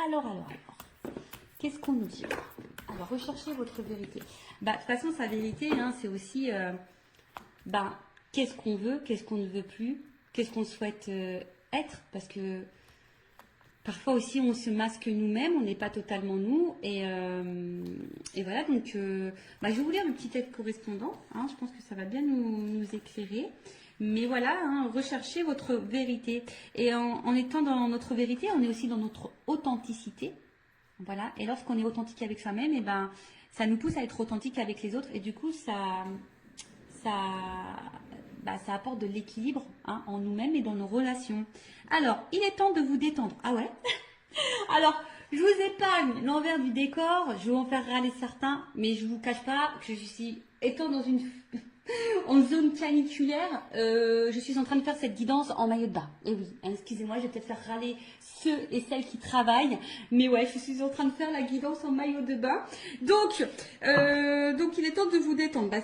Alors. Qu'est-ce qu'on nous dit? Alors, recherchez votre vérité. De toute façon, sa vérité, hein, c'est aussi qu'est-ce qu'on veut, qu'est-ce qu'on ne veut plus, qu'est-ce qu'on souhaite être. Parce que parfois aussi, on se masque nous-mêmes, on n'est pas totalement nous. Et voilà, donc je vais vous lire le petit texte correspondant. Hein, je pense que ça va bien nous éclairer. Mais voilà, hein, recherchez votre vérité. Et en étant dans notre vérité, on est aussi dans notre authenticité. Voilà, et lorsqu'on est authentique avec soi-même, et ça nous pousse à être authentique avec les autres. Et du coup, ça apporte de l'équilibre hein, en nous-mêmes et dans nos relations. Alors, il est temps de vous détendre. Ah ouais. Alors, je vous épargne l'envers du décor. Je vais en faire râler certains, mais je vous cache pas que je suis, étant dans une en zone caniculaire, je suis en train de faire cette guidance en maillot de bain. Et oui, hein, excusez-moi, je vais peut-être faire râler ceux et celles qui travaillent, mais ouais, je suis en train de faire la guidance en maillot de bain. Donc il est temps de vous détendre.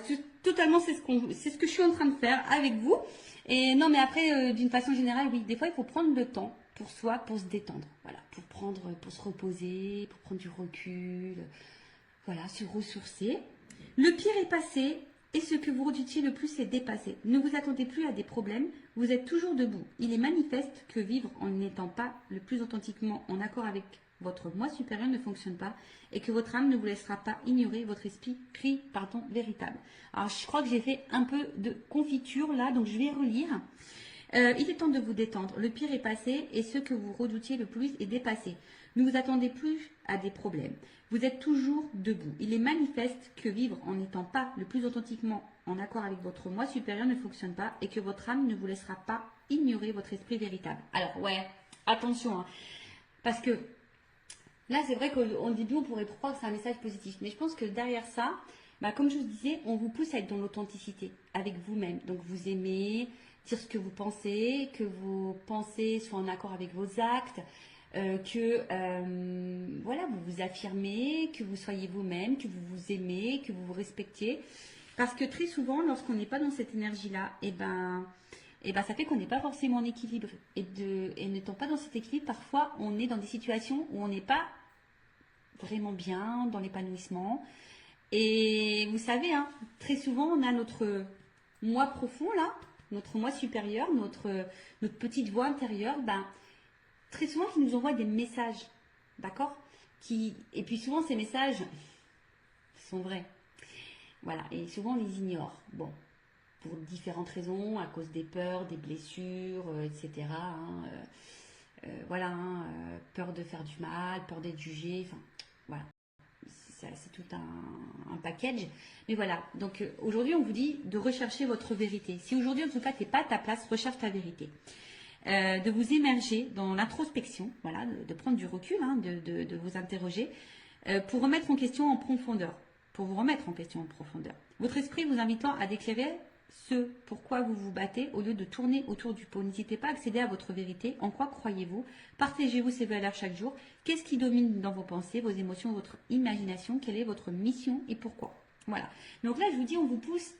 Totalement, c'est ce que je suis en train de faire avec vous. Et non, mais après, d'une façon générale, oui, des fois, il faut prendre le temps pour soi, pour se détendre. Voilà, pour se reposer, pour prendre du recul. Voilà, se ressourcer. Le pire est passé. Et ce que vous redoutiez le plus est dépassé. Ne vous attendez plus à des problèmes, vous êtes toujours debout. Il est manifeste que vivre en n'étant pas le plus authentiquement en accord avec votre moi supérieur ne fonctionne pas et que votre âme ne vous laissera pas ignorer votre esprit véritable. Alors je crois que j'ai fait un peu de confiture là, donc je vais relire. Il est temps de vous détendre. Le pire est passé et ce que vous redoutiez le plus est dépassé. Ne vous attendez plus à des problèmes. Vous êtes toujours debout. Il est manifeste que vivre en n'étant pas le plus authentiquement en accord avec votre moi supérieur ne fonctionne pas et que votre âme ne vous laissera pas ignorer votre esprit véritable. Alors ouais, attention, hein, parce que là c'est vrai qu'au début on pourrait croire que c'est un message positif, mais je pense que derrière ça, comme je vous disais, on vous pousse à être dans l'authenticité avec vous-même. Donc vous aimez dire ce que vous pensez, que vos pensées soient en accord avec vos actes. Voilà, vous vous affirmez, que vous soyez vous-même, que vous vous aimez, que vous vous respectiez. Parce que très souvent, lorsqu'on n'est pas dans cette énergie-là, ça fait qu'on n'est pas forcément en équilibre. Et n'étant pas dans cet équilibre, parfois, on est dans des situations où on n'est pas vraiment bien, dans l'épanouissement. Et vous savez, hein, très souvent, on a notre moi profond, là, notre moi supérieur, notre petite voix intérieure, très souvent qui nous envoient des messages, d'accord? Et puis souvent ces messages sont vrais. Voilà, et souvent on les ignore. Bon, pour différentes raisons, à cause des peurs, des blessures, etc. Peur de faire du mal, peur d'être jugé, enfin voilà. C'est tout un package. Mais voilà, donc aujourd'hui on vous dit de rechercher votre vérité. Si aujourd'hui en tout cas tu n'es pas à ta place, recherche ta vérité. De vous émerger dans l'introspection, voilà, de prendre du recul, hein, de vous interroger, pour remettre en question en profondeur, Votre esprit vous invitant à déclarer ce pourquoi vous vous battez au lieu de tourner autour du pot. N'hésitez pas à accéder à votre vérité. En quoi croyez-vous? Partagez-vous ces valeurs chaque jour. Qu'est-ce qui domine dans vos pensées, vos émotions, votre imagination? Quelle est votre mission et pourquoi? Voilà. Donc là, je vous dis, on vous pousse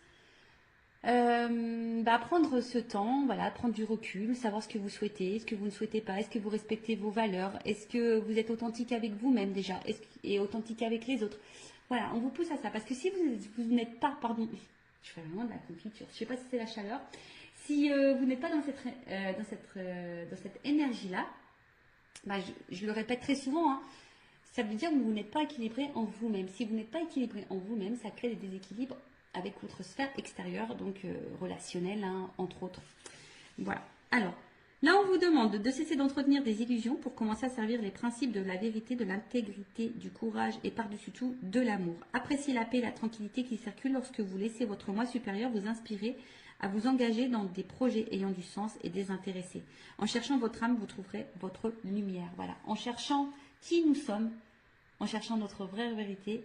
prendre ce temps, voilà, prendre du recul, savoir ce que vous souhaitez, ce que vous ne souhaitez pas, est-ce que vous respectez vos valeurs, est-ce que vous êtes authentique avec vous-même déjà, et authentique avec les autres. Voilà, on vous pousse à ça, parce que si vous n'êtes pas, pardon, je fais vraiment de la confiture, je ne sais pas si c'est la chaleur, si vous n'êtes pas dans cette énergie-là, je le répète très souvent, hein, ça veut dire que vous n'êtes pas équilibré en vous-même. Si vous n'êtes pas équilibré en vous-même, ça crée des déséquilibres avec votre sphère extérieure, donc relationnelle, hein, entre autres. Voilà. Alors, là, on vous demande de cesser d'entretenir des illusions pour commencer à servir les principes de la vérité, de l'intégrité, du courage et par-dessus tout, de l'amour. Appréciez la paix et la tranquillité qui circulent lorsque vous laissez votre moi supérieur vous inspirer à vous engager dans des projets ayant du sens et désintéressés. En cherchant votre âme, vous trouverez votre lumière. Voilà. En cherchant qui nous sommes, en cherchant notre vraie vérité,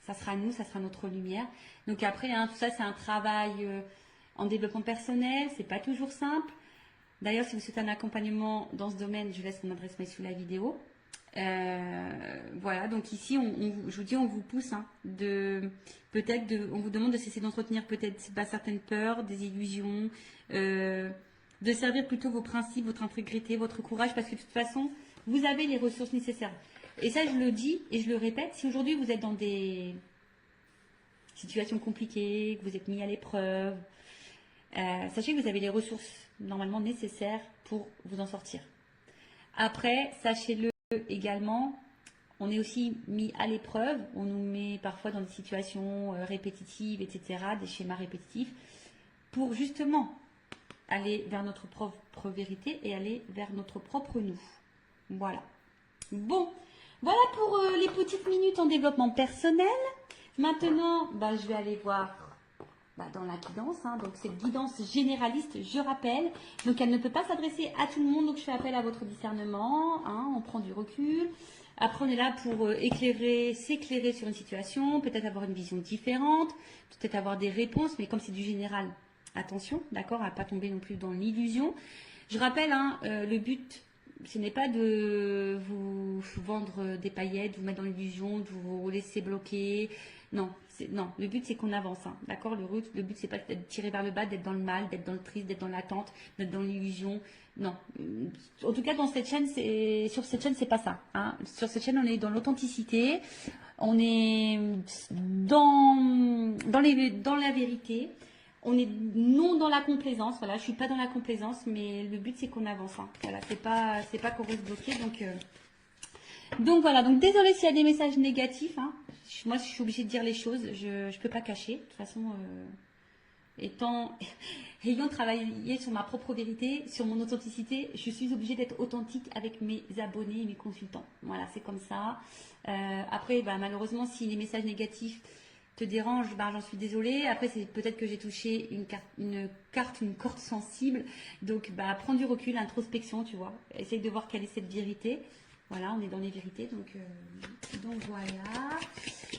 ça sera nous, ça sera notre lumière. Donc après, hein, tout ça, c'est un travail en développement personnel. C'est pas toujours simple. D'ailleurs, si vous souhaitez un accompagnement dans ce domaine, je laisse mon adresse mail sous la vidéo. Voilà, donc ici, je vous dis, on vous pousse, hein, on vous demande de cesser d'entretenir peut-être certaines peurs, des illusions, de servir plutôt vos principes, votre intégrité, votre courage, parce que de toute façon, vous avez les ressources nécessaires. Et ça, je le dis et je le répète, si aujourd'hui vous êtes dans des situations compliquées, que vous êtes mis à l'épreuve, sachez que vous avez les ressources normalement nécessaires pour vous en sortir. Après, sachez-le également, on est aussi mis à l'épreuve, on nous met parfois dans des situations répétitives, etc., des schémas répétitifs, pour justement aller vers notre propre vérité et aller vers notre propre nous. Voilà. Bon, voilà pour les petites minutes en développement personnel. Maintenant, je vais aller voir dans la guidance. Donc, cette guidance généraliste, je rappelle. Donc, elle ne peut pas s'adresser à tout le monde. Donc, je fais appel à votre discernement. On prend du recul. Après, on est là pour s'éclairer sur une situation, peut-être avoir une vision différente, peut-être avoir des réponses. Mais comme c'est du général, attention, d'accord, à ne pas tomber non plus dans l'illusion. Je rappelle, le but, ce n'est pas de vous vendre des paillettes, vous mettre dans l'illusion, de vous laisser bloquer. Non, le but c'est qu'on avance, d'accord. Le but c'est pas d'être tiré vers le bas, d'être dans le mal, d'être dans le triste, d'être dans l'attente, d'être dans l'illusion. Non. En tout cas, sur cette chaîne, c'est pas ça. Sur cette chaîne, on est dans l'authenticité, on est dans la vérité. On est non dans la complaisance, voilà, je suis pas dans la complaisance, mais le but c'est qu'on avance, voilà, c'est pas qu'on reste bloqué, donc voilà, donc désolé s'il y a des messages négatifs, moi je suis obligée de dire les choses, je peux pas cacher, de toute façon, ayant travaillé sur ma propre vérité, sur mon authenticité, je suis obligée d'être authentique avec mes abonnés et mes consultants, voilà, c'est comme ça. Après, malheureusement, si les messages négatifs te dérange, j'en suis désolée. Après, c'est peut-être que j'ai touché une corde sensible. Donc, prends du recul, introspection, tu vois. Essaye de voir quelle est cette vérité. Voilà, on est dans les vérités. Donc voilà.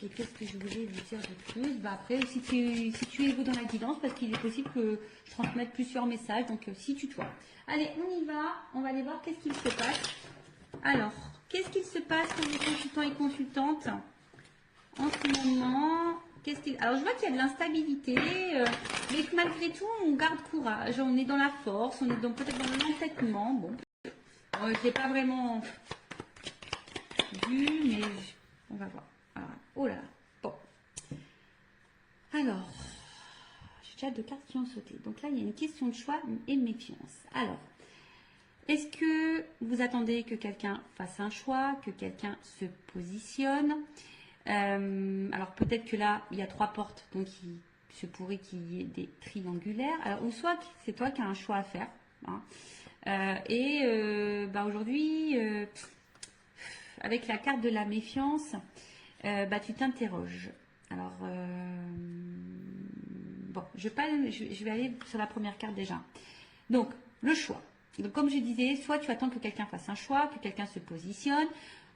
Et qu'est-ce que je voulais vous dire de plus? Après, si tu es dans la guidance, parce qu'il est possible que je transmette plusieurs messages. Donc, si tutoie. Allez, on y va. On va aller voir qu'est-ce qu'il se passe. Alors, qu'est-ce qu'il se passe pour les consultants et consultantes en ce moment? Alors, je vois qu'il y a de l'instabilité, mais que malgré tout, on garde courage, on est dans la force, on est peut-être dans l'entêtement. Bon, je ne l'ai pas vraiment vu, mais on va voir. Alors, oh là là, bon. Alors, j'ai déjà 2 cartes qui ont sauté. Donc là, il y a une question de choix et de méfiance. Alors, est-ce que vous attendez que quelqu'un fasse un choix, que quelqu'un se positionne? Alors peut-être que là, il y a 3 portes, donc il se pourrait qu'il y ait des triangulaires. Alors, ou soit c'est toi qui as un choix à faire. Aujourd'hui, avec la carte de la méfiance, tu t'interroges. Alors, je vais aller sur la première carte déjà. Donc, le choix. Donc, comme je disais, soit tu attends que quelqu'un fasse un choix, que quelqu'un se positionne,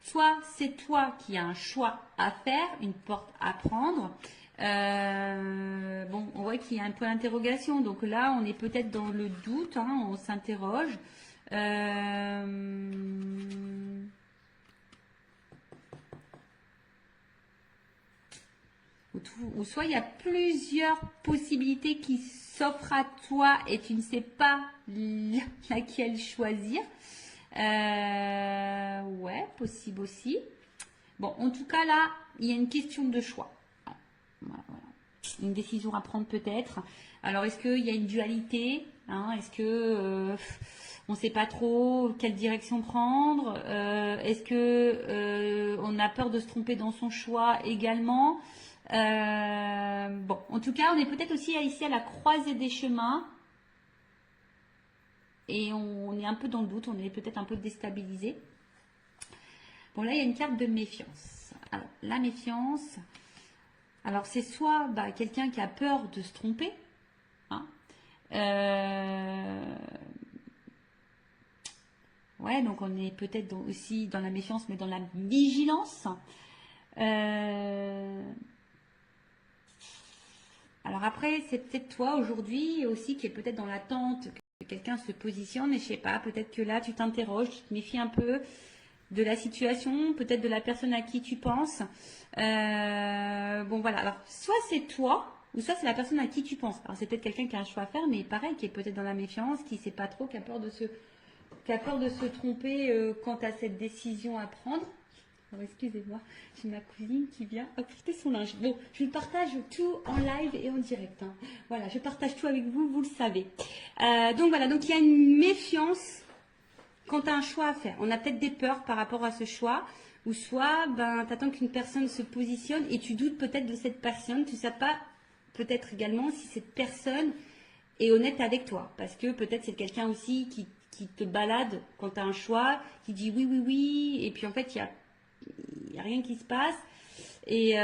soit c'est toi qui as un choix à faire, une porte à prendre. On voit qu'il y a un point d'interrogation. Donc là, on est peut-être dans le doute, on s'interroge. Ou soit il y a plusieurs possibilités qui s'offrent à toi et tu ne sais pas laquelle choisir. Ouais, possible aussi. Bon, en tout cas, là, il y a une question de choix. Voilà. Une décision à prendre peut-être. Alors, est-ce qu'il y a une dualité? Est-ce que on ne sait pas trop quelle direction prendre? Est-ce que on a peur de se tromper dans son choix également? En tout cas, on est peut-être aussi ici à la croisée des chemins. Et on est un peu dans le doute, on est peut-être un peu déstabilisé. Bon, là, il y a une carte de méfiance. Alors, la méfiance, alors c'est soit quelqu'un qui a peur de se tromper. Ouais, donc on est peut-être aussi dans la méfiance, mais dans la vigilance. Alors après, c'est peut-être toi aujourd'hui aussi qui est peut-être dans l'attente que quelqu'un se positionne, et je sais pas, peut-être que là tu t'interroges, tu te méfies un peu de la situation, peut-être de la personne à qui tu penses. Voilà, alors soit c'est toi, ou soit c'est la personne à qui tu penses. Alors c'est peut-être quelqu'un qui a un choix à faire, mais pareil, qui est peut-être dans la méfiance, qui sait pas trop, qui a peur de se qui a peur de se tromper quant à cette décision à prendre. Alors, excusez-moi, j'ai ma cousine qui vient apporter son linge. Bon, je partage tout en live et en direct, hein. Voilà, je partage tout avec vous, vous le savez. Donc voilà, donc il y a une méfiance quant à un choix à faire. On a peut-être des peurs par rapport à ce choix, ou soit ben, tu attends qu'une personne se positionne et tu doutes peut-être de cette personne. Tu ne sais pas peut-être également si cette personne est honnête avec toi. Parce que peut-être c'est quelqu'un aussi qui te balade quand tu as un choix, qui dit oui, oui, oui, et puis en fait il n'y a rien qui se passe. Et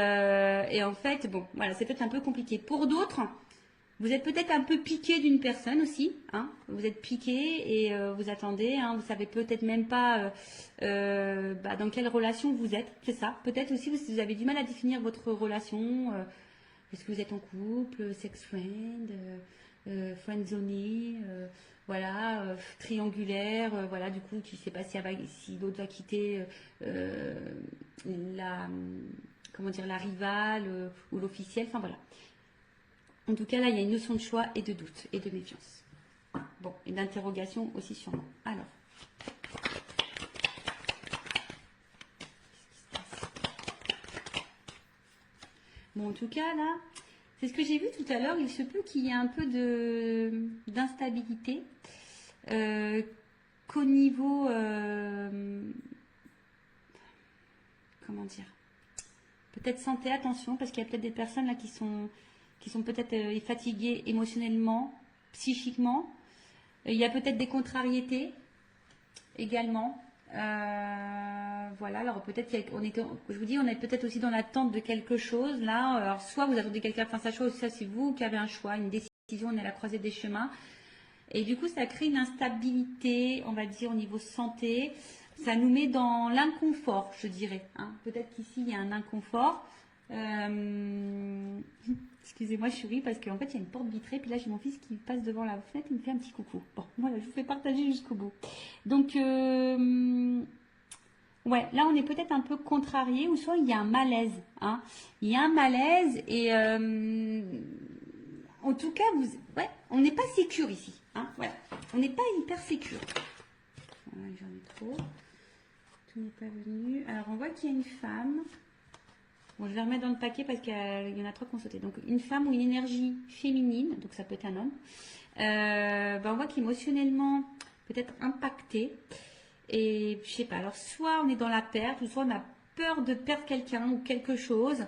en fait, bon, voilà, c'est peut-être un peu compliqué. Pour d'autres, vous êtes peut-être un peu piqué d'une personne aussi, hein. Vous êtes piqué et vous attendez, hein. Vous savez peut-être même pas dans quelle relation vous êtes, c'est ça. Peut-être aussi vous avez du mal à définir votre relation. Est-ce que vous êtes en couple, sex friend, friendzoné, voilà, triangulaire, voilà, du coup, tu sais pas si l'autre va quitter la, comment dire, la rivale ou l'officiel, enfin voilà. En tout cas, là, il y a une notion de choix et de doute et de méfiance. Bon, et d'interrogation aussi sûrement. Alors. Bon, en tout cas, là, c'est ce que j'ai vu tout à l'heure. Il se peut qu'il y ait un peu d'instabilité qu'au niveau... comment dire, peut-être santé, attention, parce qu'il y a peut-être des personnes là qui sont peut-être fatiguées émotionnellement, psychiquement. Il y a peut-être des contrariétés également. Voilà, alors peut-être je vous dis, on est peut-être aussi dans l'attente de quelque chose là. Alors soit vous attendez quelqu'un fasse sa chose, soit c'est vous qui avez un choix, une décision, on est à la croisée des chemins. Et du coup, ça crée une instabilité, on va dire, au niveau santé. Ça nous met dans l'inconfort, je dirais, hein. Peut-être qu'ici, il y a un inconfort. Excusez-moi, je souris parce qu'en fait, il y a une porte vitrée. Puis là, j'ai mon fils qui passe devant la fenêtre et il me fait un petit coucou. Bon, voilà, je vous fais partager jusqu'au bout. Donc, ouais, là, on est peut-être un peu contrarié ou soit il y a un malaise, hein. Il y a un malaise et... en tout cas, ouais, on n'est pas sécure ici, hein, voilà. On n'est pas hyper sécure. Voilà, j'en ai trop. Tout n'est pas venu. Alors, on voit qu'il y a une femme. Bon, je vais remettre dans le paquet parce qu'il y en a trois qui ont sauté. Donc, une femme ou une énergie féminine, donc ça peut être un homme. On voit qu'émotionnellement, peut-être impacté. Et je sais pas, alors soit on est dans la perte, ou soit on a peur de perdre quelqu'un ou quelque chose.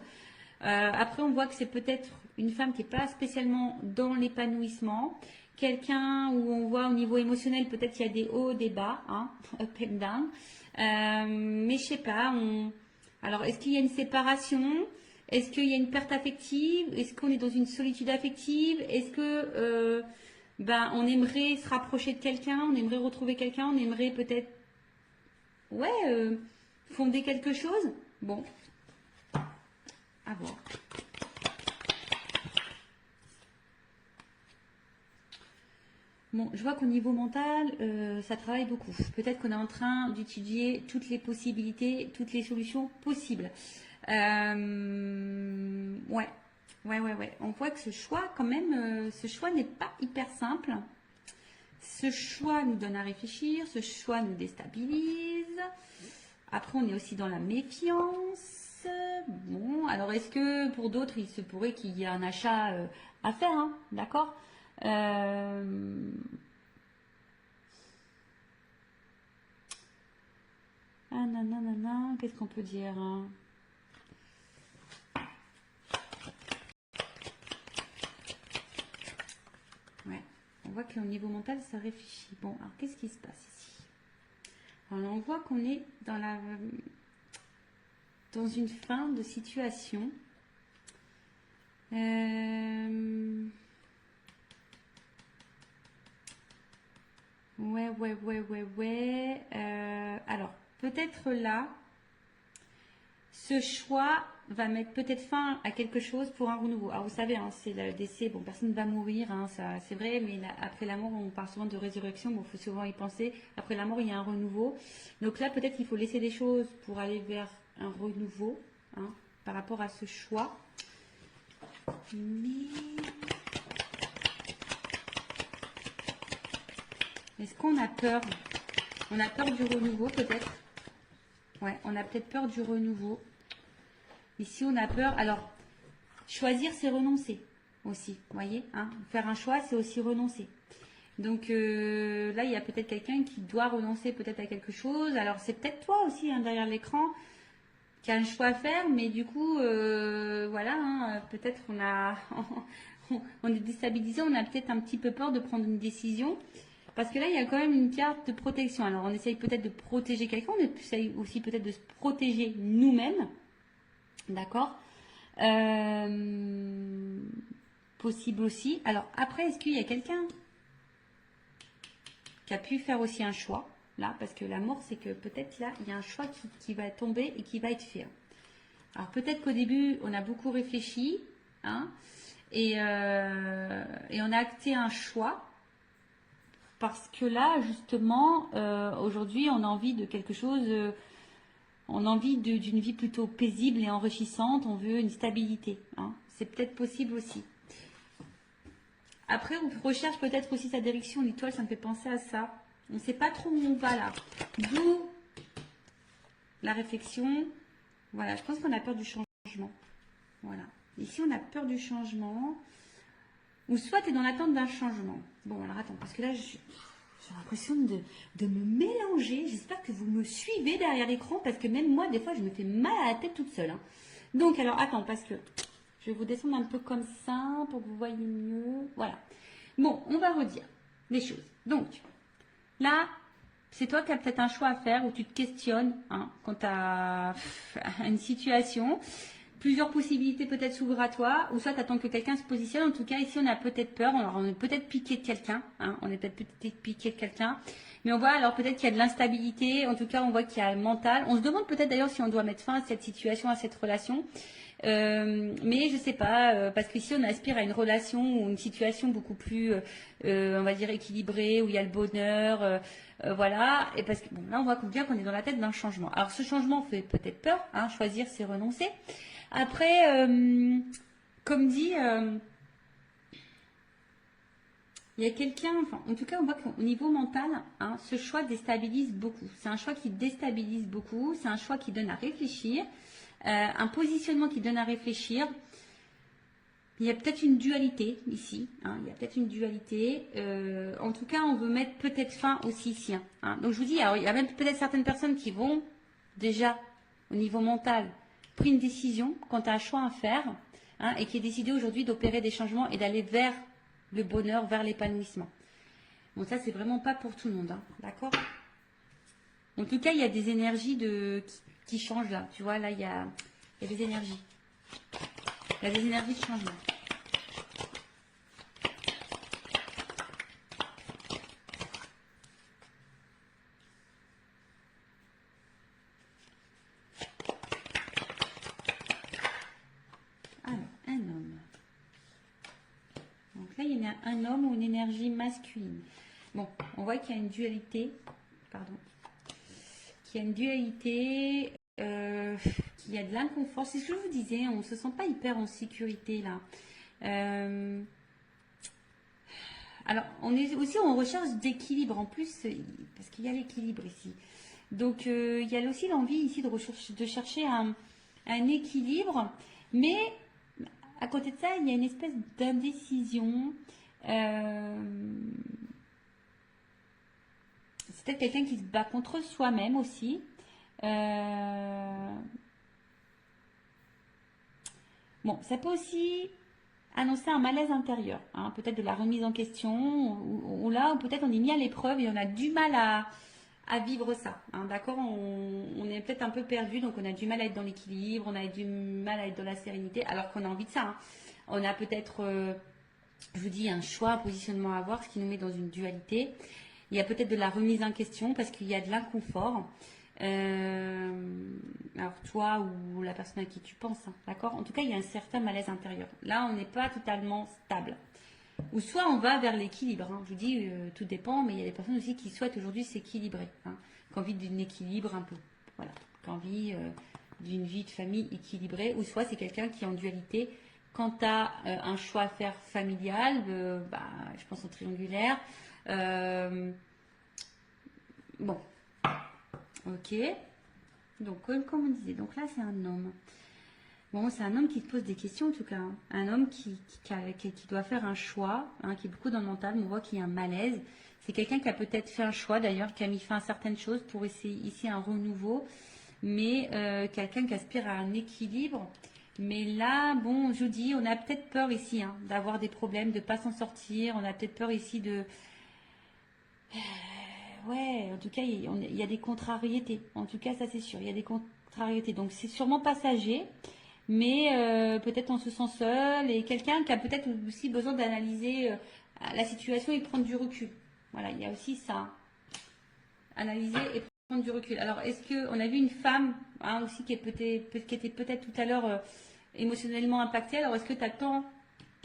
Après, on voit que c'est peut-être une femme qui n'est pas spécialement dans l'épanouissement. Quelqu'un où on voit au niveau émotionnel, peut-être qu'il y a des hauts, des bas, hein, up and down. Mais je sais pas, alors est-ce qu'il y a une séparation? Est-ce qu'il y a une perte affective? Est-ce qu'on est dans une solitude affective? Est-ce que on aimerait se rapprocher de quelqu'un? On aimerait retrouver quelqu'un? On aimerait peut-être fonder quelque chose? Bon, à voir. Bon, je vois qu'au niveau mental, ça travaille beaucoup. Peut-être qu'on est en train d'étudier toutes les possibilités, toutes les solutions possibles. Ouais. On voit que ce choix, quand même, ce choix n'est pas hyper simple. Ce choix nous donne à réfléchir, ce choix nous déstabilise. Après, on est aussi dans la méfiance. Bon, alors est-ce que pour d'autres, il se pourrait qu'il y ait un achat à faire, hein, d'accord? Ah nanana, qu'est-ce qu'on peut dire, hein? Ouais, on voit qu'au niveau mental, ça réfléchit. Bon, alors qu'est-ce qui se passe ici? Alors on voit qu'on est dans une fin de situation. Ouais. Alors, peut-être là, ce choix va mettre peut-être fin à quelque chose pour un renouveau. Alors, vous savez, hein, c'est le décès, bon, personne ne va mourir, hein, ça, c'est vrai, mais après la mort, on parle souvent de résurrection, bon, il faut souvent y penser. Après la mort, il y a un renouveau. Donc là, peut-être qu'il faut laisser des choses pour aller vers un renouveau, hein, par rapport à ce choix. Mais... est-ce qu'on a peur On a peur du renouveau peut-être. Ouais, on a peut-être peur du renouveau. Ici, on a peur. Alors, choisir, c'est renoncer aussi. Vous voyez, hein, faire un choix, c'est aussi renoncer. Donc là, il y a peut-être quelqu'un qui doit renoncer peut-être à quelque chose. Alors, c'est peut-être toi aussi, hein, derrière l'écran, qui a un choix à faire. Mais du coup, voilà, hein, peut-être on est déstabilisé. On a peut-être un petit peu peur de prendre une décision. Parce que là, il y a quand même une carte de protection. Alors, on essaye peut-être de protéger quelqu'un, on essaye aussi peut-être de se protéger nous-mêmes. D'accord. Possible aussi. Alors, après, est-ce qu'il y a quelqu'un qui a pu faire aussi un choix là? Parce que la mort, c'est que peut-être là, il y a un choix qui va tomber et qui va être fait. Alors, peut-être qu'au début, on a beaucoup réfléchi, hein, et on a acté un choix. Parce que là, justement, aujourd'hui, on a envie de quelque chose, on a envie d'une vie plutôt paisible et enrichissante, on veut une stabilité. Hein. C'est peut-être possible aussi. Après, on recherche peut-être aussi sa direction. L'étoile, ça me fait penser à ça. On ne sait pas trop où on va là. D'où la réflexion. Voilà, je pense qu'on a peur du changement. Voilà. Ici, on a peur du changement. Ou soit tu es dans l'attente d'un changement. Bon, alors attends, parce que là, j'ai l'impression de me mélanger. J'espère que vous me suivez derrière l'écran parce que même moi, des fois, je me fais mal à la tête toute seule. Hein. Donc, alors, attends, parce que je vais vous descendre un peu comme ça pour que vous voyez mieux. Voilà. Bon, on va redire les choses. Donc, là, c'est toi qui as peut-être un choix à faire où tu te questionnes hein, quant à une situation. Plusieurs possibilités peut-être s'ouvrent à toi, ou soit tu attends que quelqu'un se positionne. En tout cas, ici, on a peut-être peur. Alors, on est peut-être piqué de quelqu'un. Hein, on est peut-être piqué de quelqu'un. Mais on voit alors peut-être qu'il y a de l'instabilité. En tout cas, on voit qu'il y a le mental. On se demande peut-être d'ailleurs si on doit mettre fin à cette situation, à cette relation. Mais je sais pas, parce qu'ici, on aspire à une relation ou une situation beaucoup plus, on va dire, équilibrée, où il y a le bonheur. Voilà. Et parce que bon, là, on voit bien qu'on est dans la tête d'un changement. Alors, ce changement fait peut-être peur. Hein, choisir, c'est renoncer. Après, comme dit, il y a quelqu'un, enfin, en tout cas, on voit qu'au niveau mental, hein, ce choix déstabilise beaucoup. C'est un choix qui déstabilise beaucoup, c'est un choix qui donne à réfléchir, un positionnement qui donne à réfléchir. Il y a peut-être une dualité ici, hein, il y a peut-être une dualité. En tout cas, on veut mettre peut-être fin aussi ici. Hein. Donc, je vous dis, alors, il y a même peut-être certaines personnes qui vont déjà, au niveau mental, pris une décision quant à un choix à faire hein, et qui est décidé aujourd'hui d'opérer des changements et d'aller vers le bonheur, vers l'épanouissement. Bon, ça, c'est vraiment pas pour tout le monde, hein, d'accord? En tout cas, il y a des énergies qui changent là. Tu vois, là, il y a des énergies. Il y a des énergies de changement. Alors, un homme. Donc là, il y a un homme ou une énergie masculine. Bon, on voit qu'il y a une dualité. Pardon. Qu'il y a une dualité, qu'il y a de l'inconfort. C'est ce que je vous disais, on ne se sent pas hyper en sécurité là. Alors, on est aussi en recherche d'équilibre en plus, parce qu'il y a l'équilibre ici. Donc, il y a aussi l'envie ici de chercher un équilibre, mais à côté de ça, il y a une espèce d'indécision. C'est peut-être quelqu'un qui se bat contre soi-même aussi. Bon, ça peut aussi annoncer un malaise intérieur, hein, peut-être de la remise en question, ou là, peut-être on est mis à l'épreuve et on a du mal à vivre ça. Hein, d'accord, on est peut-être un peu perdu, donc on a du mal à être dans l'équilibre, on a du mal à être dans la sérénité, alors qu'on a envie de ça. Hein. On a peut-être, je vous dis, un choix, un positionnement à avoir, ce qui nous met dans une dualité. Il y a peut-être de la remise en question parce qu'il y a de l'inconfort. Alors toi ou la personne à qui tu penses, hein, d'accord? En tout cas, il y a un certain malaise intérieur. Là, on n'est pas totalement stable. Ou soit on va vers l'équilibre. Hein. Je vous dis, tout dépend, mais il y a des personnes aussi qui souhaitent aujourd'hui s'équilibrer, hein, qui ont envie d'un équilibre un peu, voilà, qui ont envie d'une vie de famille équilibrée. Ou soit c'est quelqu'un qui est en dualité. Quant à un choix à faire familial, je pense au triangulaire. Bon. Ok. Donc, comme on disait, donc là, c'est un homme. Bon, c'est un homme qui te pose des questions en tout cas, hein. Un homme qui doit faire un choix, hein, qui est beaucoup dans le mental, mais on voit qu'il y a un malaise. C'est quelqu'un qui a peut-être fait un choix d'ailleurs, qui a mis fin à certaines choses pour essayer ici un renouveau, mais quelqu'un qui aspire à un équilibre. Mais là, bon, je vous dis, on a peut-être peur ici hein, d'avoir des problèmes, de ne pas s'en sortir. On a peut-être peur ici de... Ouais, en tout cas, il y a des contrariétés. En tout cas, ça c'est sûr, il y a des contrariétés. Donc c'est sûrement passager, mais peut-être on se sent seul et quelqu'un qui a peut-être aussi besoin d'analyser la situation et prendre du recul. Voilà, il y a aussi ça. Analyser et prendre du recul. Alors, est-ce que on a vu une femme hein, aussi qui était peut-être tout à l'heure émotionnellement impactée. Alors, est-ce que tu attends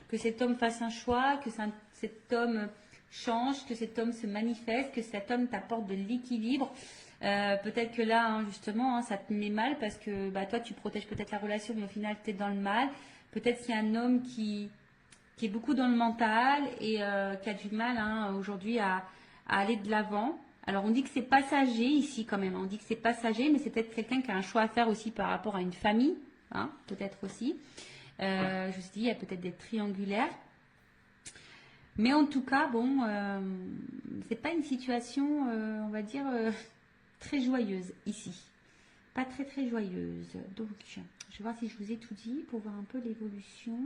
que cet homme fasse un choix, que cet homme change, que cet homme se manifeste, que cet homme t'apporte de l'équilibre? Peut-être que là, hein, justement, hein, ça te met mal parce que bah, toi, tu protèges peut-être la relation, mais au final, tu es dans le mal. Peut-être qu'il y a un homme qui est beaucoup dans le mental et qui a du mal hein, aujourd'hui à aller de l'avant. Alors, on dit que c'est passager ici quand même. On dit que c'est passager, mais c'est peut-être quelqu'un qui a un choix à faire aussi par rapport à une famille, hein, peut-être aussi. Je me suis dit, il y a peut-être des triangulaires. Mais en tout cas, bon, c'est pas une situation, on va dire, très joyeuse ici. Pas très très joyeuse. Donc, je vais voir si je vous ai tout dit pour voir un peu l'évolution.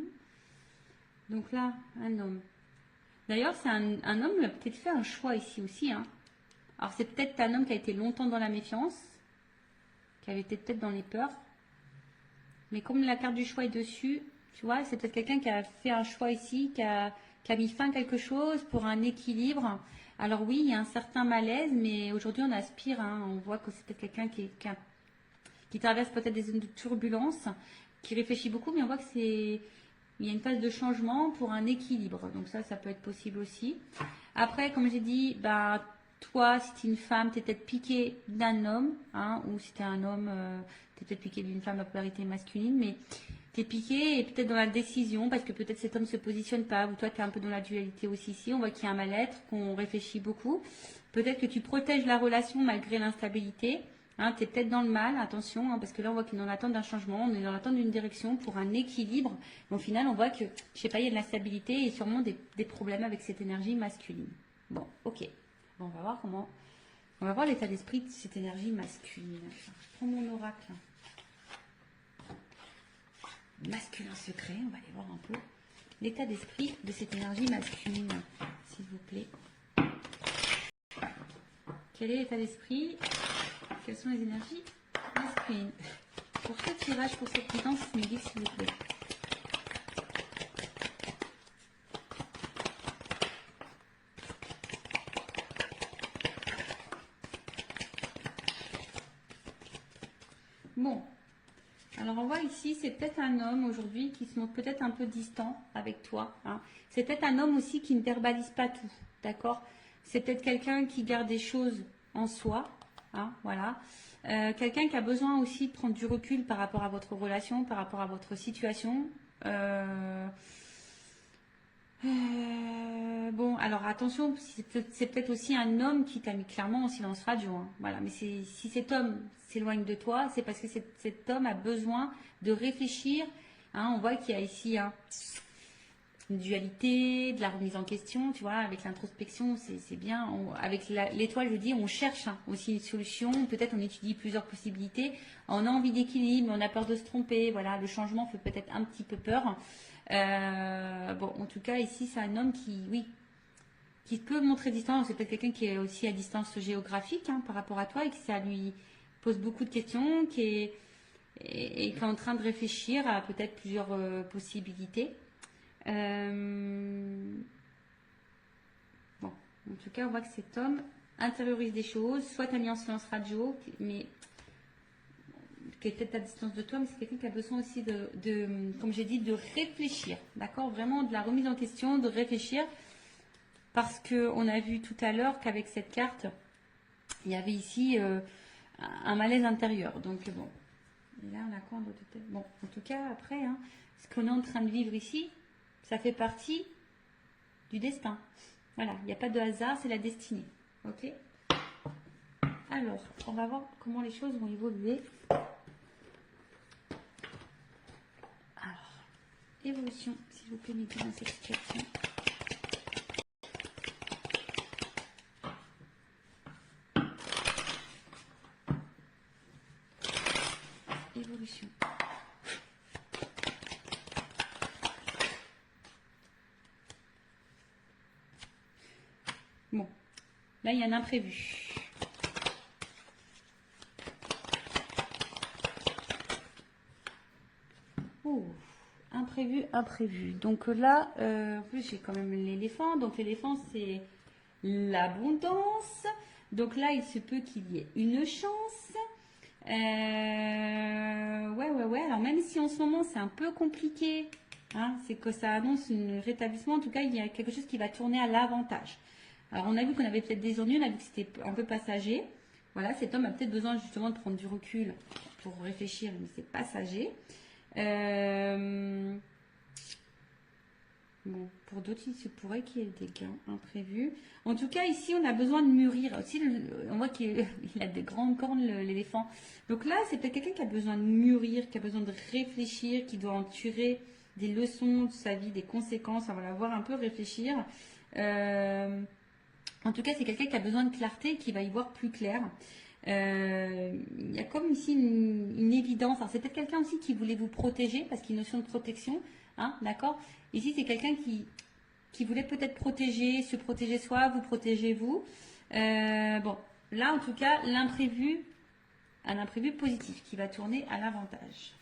Donc là, un homme. D'ailleurs, c'est un homme qui a peut-être fait un choix ici aussi. Hein. Alors, c'est peut-être un homme qui a été longtemps dans la méfiance, qui avait été peut-être dans les peurs. Mais comme la carte du choix est dessus, tu vois, c'est peut-être quelqu'un qui a fait un choix ici, qui a mis fin à quelque chose pour un équilibre. Alors oui, il y a un certain malaise, mais aujourd'hui on aspire, hein, on voit que c'est peut-être quelqu'un qui traverse peut-être des zones de turbulence, qui réfléchit beaucoup, mais on voit que il y a une phase de changement pour un équilibre. Donc ça peut être possible aussi. Après, comme j'ai dit, bah, toi, si tu es une femme, tu es peut-être piqué d'un homme, hein, ou si tu es un homme, tu es peut-être piqué d'une femme à polarité masculine, mais tu es piqué et peut-être dans la décision, parce que peut-être cet homme ne se positionne pas, ou toi, tu es un peu dans la dualité aussi ici. On voit qu'il y a un mal-être, qu'on réfléchit beaucoup. Peut-être que tu protèges la relation malgré l'instabilité. Hein, tu es peut-être dans le mal, attention, hein, parce que là on voit qu'il est en attente d'un changement, on est dans l'attente d'une direction pour un équilibre. Mais au final, on voit que, je sais pas, il y a de l'instabilité et sûrement des problèmes avec cette énergie masculine. Bon, ok. Bon, on va voir on va voir l'état d'esprit de cette énergie masculine. Je prends mon oracle. Masculin secret, on va aller voir un peu l'état d'esprit de cette énergie masculine, s'il vous plaît. Quel est l'état d'esprit? Quelles sont les énergies masculines? Pour ce tirage, pour cette guidance, me dit s'il vous plaît. Bon, alors on voit ici, c'est peut-être un homme aujourd'hui qui se montre peut-être un peu distant avec toi. Hein. C'est peut-être un homme aussi qui ne verbalise pas tout, d'accord? C'est peut-être quelqu'un qui garde des choses en soi, hein, voilà. Quelqu'un qui a besoin aussi de prendre du recul par rapport à votre relation, par rapport à votre situation. Bon, alors attention, c'est peut-être aussi un homme qui t'a mis clairement en silence radio. Hein. Voilà, mais si cet homme s'éloigne de toi, c'est parce que cet homme a besoin de réfléchir. Hein, on voit qu'il y a ici hein, une dualité, de la remise en question, tu vois, avec l'introspection, c'est bien. Avec l'étoile, je dis, on cherche hein, aussi une solution. Peut-être on étudie plusieurs possibilités. On a envie d'équilibre, mais on a peur de se tromper. Voilà, le changement fait peut-être un petit peu peur. Bon, en tout cas, ici, c'est un homme oui, qui peut montrer distance. C'est peut-être quelqu'un qui est aussi à distance géographique hein, par rapport à toi et qui ça lui pose beaucoup de questions, qui est en train de réfléchir à peut-être plusieurs possibilités. Bon, en tout cas, on voit que cet homme intériorise des choses, soit t'as mis en silence radio, mais qui est peut-être à distance de toi, mais c'est quelqu'un qui a besoin aussi comme j'ai dit, de réfléchir, d'accord? Vraiment de la remise en question, de réfléchir, parce qu'on a vu tout à l'heure qu'avec cette carte, il y avait ici un malaise intérieur. Donc bon, et là on a quoi en d'autres têtes? Bon, en tout cas, après, hein, ce qu'on est en train de vivre ici, ça fait partie du destin. Voilà, il n'y a pas de hasard, c'est la destinée. Ok? Alors, on va voir comment les choses vont évoluer. Alors, évolution, s'il vous plaît, mettez dans cette situation. Évolution. Bon, là, il y a un imprévu. Oh, imprévu. Donc là, en plus, j'ai quand même l'éléphant. Donc l'éléphant, c'est l'abondance. Donc là, il se peut qu'il y ait une chance. Ouais. Alors même si en ce moment, c'est un peu compliqué, hein, c'est que ça annonce un rétablissement. En tout cas, il y a quelque chose qui va tourner à l'avantage. Alors, on a vu qu'on avait peut-être des ennuis, on a vu que c'était un peu passager. Voilà, cet homme a peut-être besoin justement de prendre du recul pour réfléchir, mais c'est passager. Bon, pour d'autres, il se pourrait qu'il y ait des gains imprévus. En tout cas, ici, on a besoin de mûrir. Aussi, on voit qu'il a des grandes cornes, l'éléphant. Donc là, c'est peut-être quelqu'un qui a besoin de mûrir, qui a besoin de réfléchir, qui doit en tirer des leçons de sa vie, des conséquences. On va la voir un peu réfléchir. En tout cas, c'est quelqu'un qui a besoin de clarté et qui va y voir plus clair. Il y a comme ici une évidence. Alors, c'est peut-être quelqu'un aussi qui voulait vous protéger, parce qu'il y a une notion de protection. Hein, d'accord. Ici, c'est quelqu'un qui voulait peut-être protéger, se protéger soi, vous protéger vous. Bon, là, en tout cas, l'imprévu, un imprévu positif qui va tourner à l'avantage.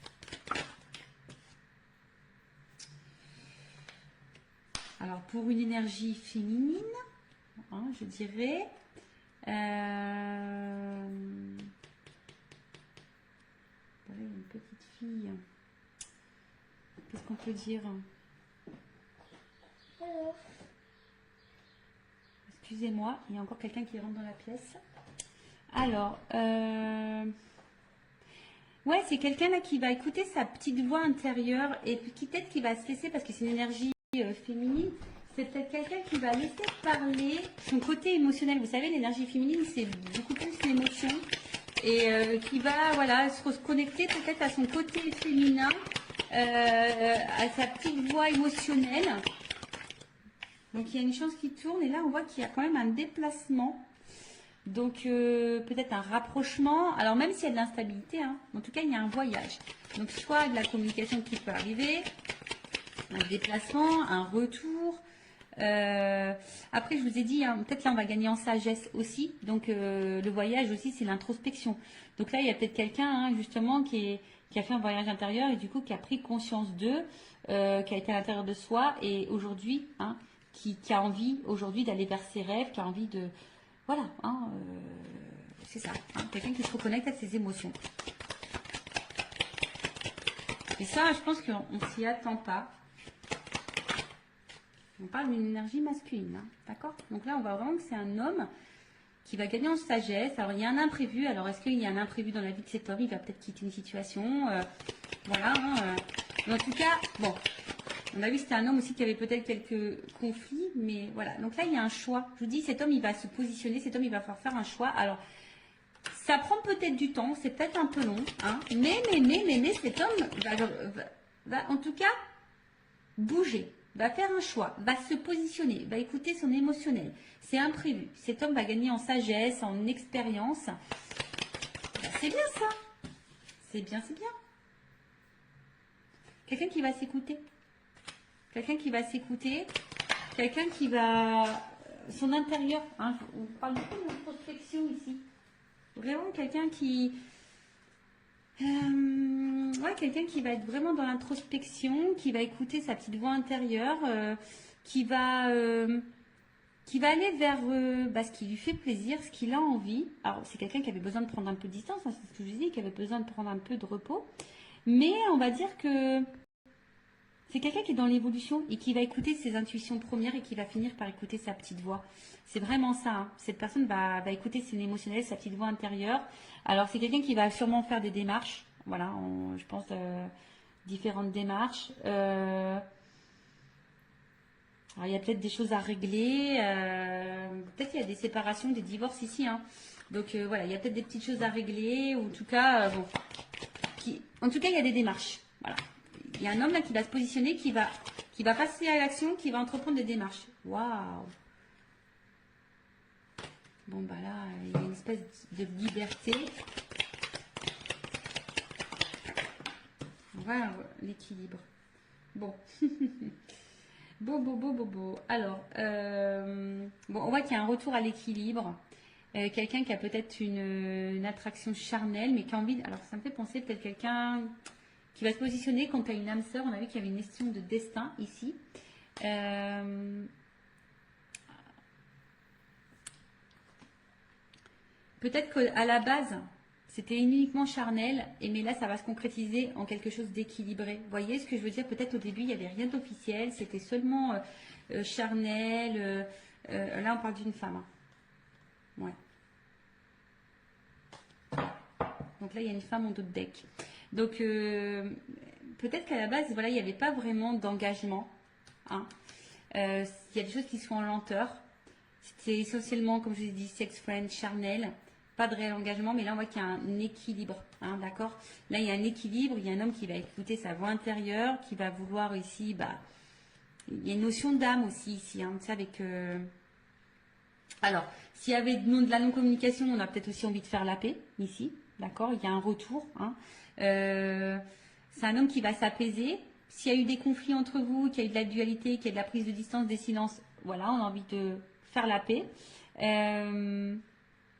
Alors, pour une énergie féminine, hein, je dirais. Voilà, il y a une petite fille. Qu'est-ce qu'on peut dire? Excusez-moi, il y a encore quelqu'un qui rentre dans la pièce. Alors, ouais, c'est quelqu'un là qui va écouter sa petite voix intérieure et puis peut-être qui va se laisser, parce que c'est une énergie féminine, c'est peut-être quelqu'un qui va laisser parler son côté émotionnel. Vous savez, l'énergie féminine, c'est beaucoup plus l'émotion et qui va voilà, se reconnecter peut-être à son côté féminin, à sa petite voix émotionnelle. Donc il y a une chance qui tourne et là on voit qu'il y a quand même un déplacement. Donc peut-être un rapprochement. Alors même s'il y a de l'instabilité, hein, en tout cas il y a un voyage. Donc soit de la communication qui peut arriver, un déplacement, un retour. Après je vous ai dit, hein, peut-être là on va gagner en sagesse aussi. Donc le voyage aussi c'est l'introspection. Donc là il y a peut-être quelqu'un hein, justement qui a fait un voyage intérieur et du coup qui a pris conscience d'eux, qui a été à l'intérieur de soi et aujourd'hui, hein, qui a envie aujourd'hui d'aller vers ses rêves, qui a envie de... Voilà, hein, c'est ça, hein, quelqu'un qui se reconnecte à ses émotions. Et ça, je pense qu'on ne s'y attend pas. On parle d'une énergie masculine, hein, d'accord? Donc là, on voit vraiment que c'est un homme qui va gagner en sagesse. Alors, il y a un imprévu. Alors, est-ce qu'il y a un imprévu dans la vie de cet homme? Il va peut-être quitter une situation. Voilà. Hein, mais en tout cas, bon, on a vu que c'était un homme aussi qui avait peut-être quelques conflits. Mais voilà. Donc là, il y a un choix. Je vous dis, cet homme, il va se positionner. Cet homme, il va falloir faire un choix. Alors, ça prend peut-être du temps. C'est peut-être un peu long. Hein, mais cet homme va en tout cas bouger. Va faire un choix, va se positionner, va écouter son émotionnel. C'est imprévu. Cet homme va gagner en sagesse, en expérience. Ben, c'est bien ça. C'est bien. Quelqu'un qui va s'écouter. Quelqu'un qui va s'écouter. Quelqu'un qui va... Son intérieur. Hein, on parle beaucoup de prospection ici. Vraiment quelqu'un qui... ouais, quelqu'un qui va être vraiment dans l'introspection, qui va écouter sa petite voix intérieure, qui va aller vers ce qui lui fait plaisir, ce qu'il a envie. Alors, c'est quelqu'un qui avait besoin de prendre un peu de distance, hein, c'est ce que je dis, qui avait besoin de prendre un peu de repos. Mais on va dire que c'est quelqu'un qui est dans l'évolution et qui va écouter ses intuitions premières et qui va finir par écouter sa petite voix. C'est vraiment ça. Hein. Cette personne va écouter son émotionnel, sa petite voix intérieure. Alors, c'est quelqu'un qui va sûrement faire des démarches. Voilà, je pense différentes démarches. Alors, il y a peut-être des choses à régler. Peut-être qu'il y a des séparations, des divorces ici. Hein. Donc voilà, il y a peut-être des petites choses à régler, ou en tout cas, bon, en tout cas, il y a des démarches. Voilà. Il y a un homme là qui va se positionner, qui va passer à l'action, qui va entreprendre des démarches. Waouh! Bon, bah là, il y a une espèce de liberté. Voilà l'équilibre. Bon. Bon. Alors, bon, on voit qu'il y a un retour à l'équilibre. Quelqu'un qui a peut-être une attraction charnelle, mais qui a envie. Alors, ça me fait penser peut-être quelqu'un qui va se positionner quand tu as une âme sœur. On a vu qu'il y avait une question de destin ici. Peut-être qu'à la base, c'était uniquement charnel, mais là, ça va se concrétiser en quelque chose d'équilibré. Vous voyez ce que je veux dire? Peut-être au début, il n'y avait rien d'officiel, c'était seulement charnel. Là, on parle d'une femme. Hein. Ouais. Donc là, il y a une femme en dos de deck. Donc, peut-être qu'à la base, voilà, il n'y avait pas vraiment d'engagement. Hein. Il y a des choses qui sont en lenteur. C'est essentiellement, comme je vous ai dit, sex friend, charnel. Pas de réel engagement, mais là, on voit qu'il y a un équilibre. Hein, d'accord? Là, il y a un équilibre. Il y a un homme qui va écouter sa voix intérieure, qui va vouloir ici, bah, il y a une notion d'âme aussi ici. Hein, tu sais, avec... Alors, s'il y avait de la non-communication, on a peut-être aussi envie de faire la paix ici. D'accord? Il y a un retour. Hein. C'est un homme qui va s'apaiser. S'il y a eu des conflits entre vous, qu'il y a eu de la dualité, qu'il y a de la prise de distance, des silences, voilà, on a envie de faire la paix.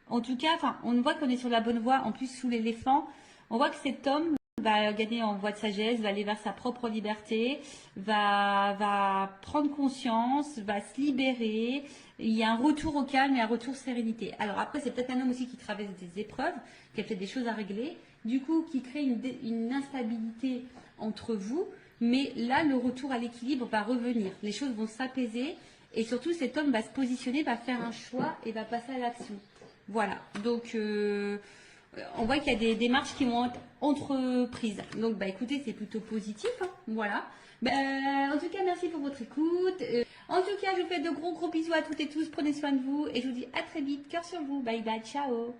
En tout cas, on voit qu'on est sur la bonne voie. En plus, sous l'éléphant, on voit que cet homme va gagner en voie de sagesse, va aller vers sa propre liberté, va prendre conscience, va se libérer. Il y a un retour au calme et un retour sérénité. Alors après, c'est peut-être un homme aussi qui traverse des épreuves, qui a peut-être des choses à régler, du coup, qui crée une instabilité entre vous. Mais là, le retour à l'équilibre va revenir. Les choses vont s'apaiser et surtout, cet homme va se positionner, va faire un choix et va passer à l'action. Voilà. Donc, on voit qu'il y a des démarches qui vont être entreprises. Donc, bah, écoutez, c'est plutôt positif. Hein, voilà. En tout cas, merci pour votre écoute. En tout cas, je vous fais de gros bisous à toutes et tous. Prenez soin de vous et je vous dis à très vite. Cœur sur vous. Bye bye. Ciao.